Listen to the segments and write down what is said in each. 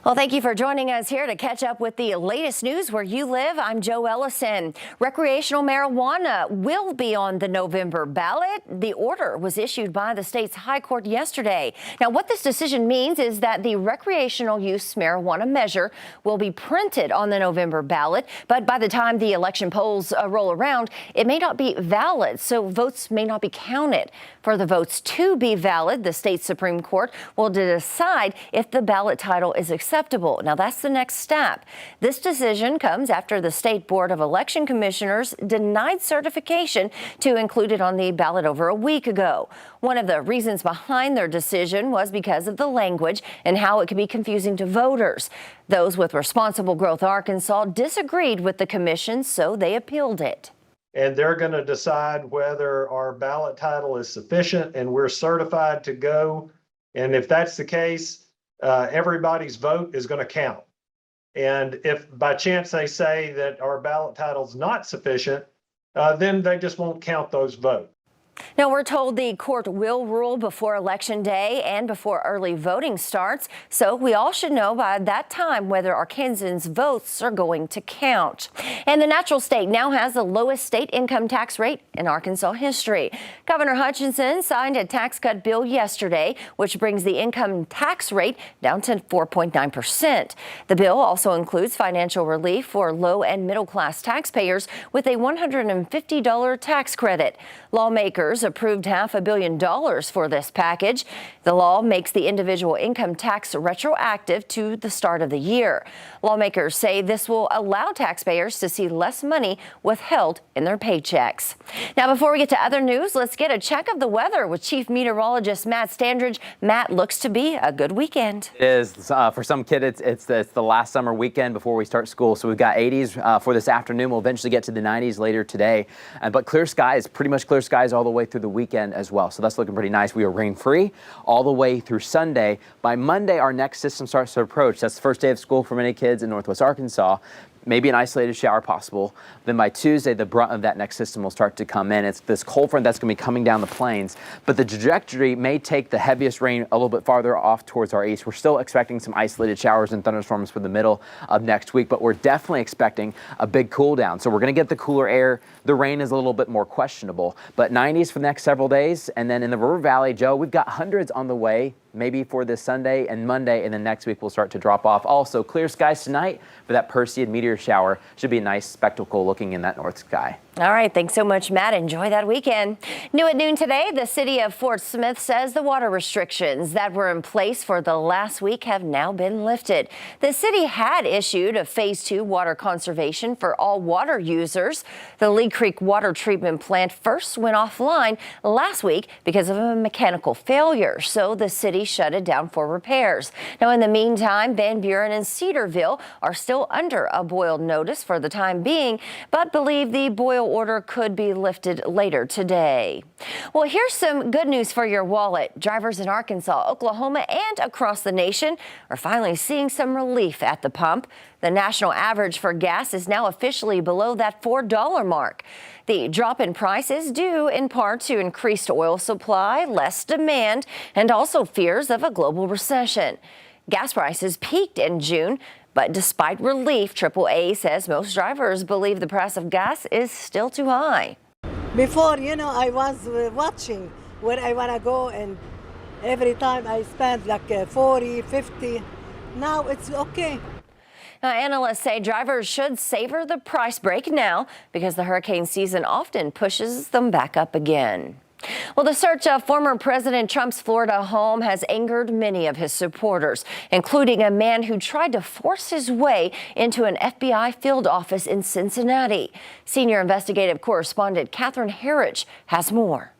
Well, thank you for joining us here to catch up with the latest news where you live. I'm Joe Ellison. Recreational marijuana will be on the November ballot. The order was issued by the state's high court yesterday. Now, what this decision means is that the recreational use marijuana measure will be printed on the November ballot, but by the time the election polls roll around, it may not be valid, so votes may not be counted. For the votes to be valid, the state Supreme Court will decide if the ballot title is acceptable. Now, that's the next step. This decision comes after the State Board of Election Commissioners denied certification to include it on the ballot over a week ago. One of the reasons behind their decision was because of the language and how it could be confusing to voters. Those with Responsible Growth Arkansas disagreed with the commission, so they appealed it. And they're going to decide whether our ballot title is sufficient and we're certified to go. And if that's the case, everybody's vote is going to count. And if by chance they say that our ballot title is not sufficient, then they just won't count those votes. Now, we're told the court will rule before Election Day and before early voting starts, so we all should know by that time whether Arkansans' votes are going to count. And the natural state now has the lowest state income tax rate in Arkansas history. Governor Hutchinson signed a tax cut bill yesterday, which brings the income tax rate down to 4.9%. The bill also includes financial relief for low and middle class taxpayers with a $150 tax credit. Lawmakers approved $500 million for this package. The law makes the individual income tax retroactive to the start of the year. Lawmakers say this will allow taxpayers to see less money withheld in their paychecks. Now, before we get to other news, let's get a check of the weather with Chief Meteorologist Matt Standridge. Matt, looks to be a good weekend. It is. For some kids, it's the last summer weekend before we start school. So we've got 80s for this afternoon. We'll eventually get to the 90s later today. But clear skies, pretty much clear skies all the way through the weekend as well. So that's looking pretty nice. We are rain-free all the way through Sunday. By Monday, our next system starts to approach. That's the first day of school for many kids in Northwest Arkansas. Maybe an isolated shower possible. Then by Tuesday, the brunt of that next system will start to come in. It's this cold front that's going to be coming down the plains, but the trajectory may take the heaviest rain a little bit farther off towards our east. We're still expecting some isolated showers and thunderstorms for the middle of next week, but we're definitely expecting a big cool down. So we're going to get the cooler air. The rain is a little bit more questionable, but 90s for the next several days. And then in the River Valley, Joe, we've got hundreds on the way, maybe for this Sunday and Monday, and then next week we'll start to drop off. Also, clear skies tonight for that Perseid meteor shower. Should be a nice spectacle looking in that north sky. All right, thanks so much, Matt. Enjoy that weekend. New at noon today, the city of Fort Smith says the water restrictions that were in place for the last week have now been lifted. The city had issued a phase 2 water conservation for all water users. The Lee Creek water treatment plant first went offline last week because of a mechanical failure, so the city shut it down for repairs. Now, in the meantime, Van Buren and Cedarville are still under a boil notice for the time being, but believe the boil order could be lifted later today. Well, here's some good news for your wallet. Drivers in Arkansas, Oklahoma, and across the nation are finally seeing some relief at the pump. The national average for gas is now officially below that $4 mark. The drop in price is due in part to increased oil supply, less demand, and also fears of a global recession. Gas prices peaked in June, but despite relief, AAA says most drivers believe the price of gas is still too high. Before, I was watching where I want to go, and every time I spend like 40, 50. Now it's okay. Now, analysts say drivers should savor the price break now because the hurricane season often pushes them back up again. Well, the search of former President Trump's Florida home has angered many of his supporters, including a man who tried to force his way into an FBI field office in Cincinnati. Senior investigative correspondent Catherine Herridge has more.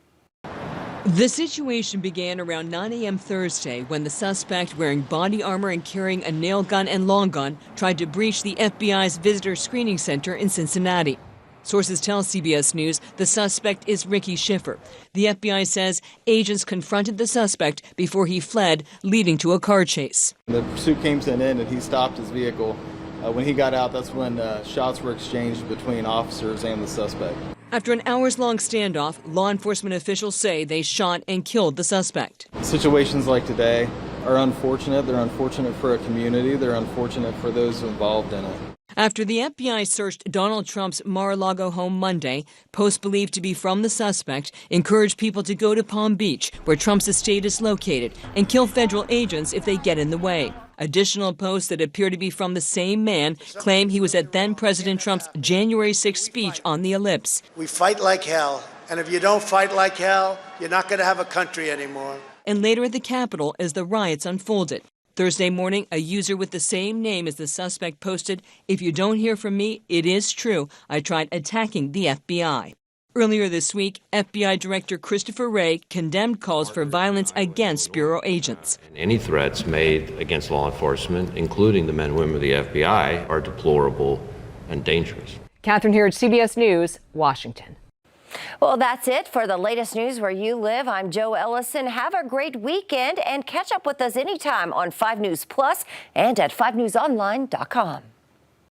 The situation began around 9 a.m. Thursday when the suspect, wearing body armor and carrying a nail gun and long gun, tried to breach the FBI's visitor screening center in Cincinnati. Sources tell CBS News the suspect is Ricky Schiffer. The FBI says agents confronted the suspect before he fled, leading to a car chase. The pursuit came to an end and he stopped his vehicle. When he got out, that's when shots were exchanged between officers and the suspect. After an hours-long standoff, law enforcement officials say they shot and killed the suspect. Situations like today, are unfortunate. They're unfortunate for a community. They're unfortunate for those involved in it. After the FBI searched Donald Trump's Mar-a-Lago home Monday, posts believed to be from the suspect encouraged people to go to Palm Beach, where Trump's estate is located, and kill federal agents if they get in the way. Additional posts that appear to be from the same man claim he was at then-President Trump's January 6th speech on the Ellipse. We fight like hell, and if you don't fight like hell, you're not going to have a country anymore. And later at the Capitol as the riots unfolded. Thursday morning, a user with the same name as the suspect posted, "If you don't hear from me, it is true. I tried attacking the FBI." Earlier this week, FBI Director Christopher Wray condemned calls for violence against Bureau agents. Any threats made against law enforcement, including the men and women of the FBI, are deplorable and dangerous. Catherine here at CBS News, Washington. Well, that's it for the latest news where you live. I'm Joe Ellison. Have a great weekend and catch up with us anytime on 5 News Plus and at 5newsonline.com.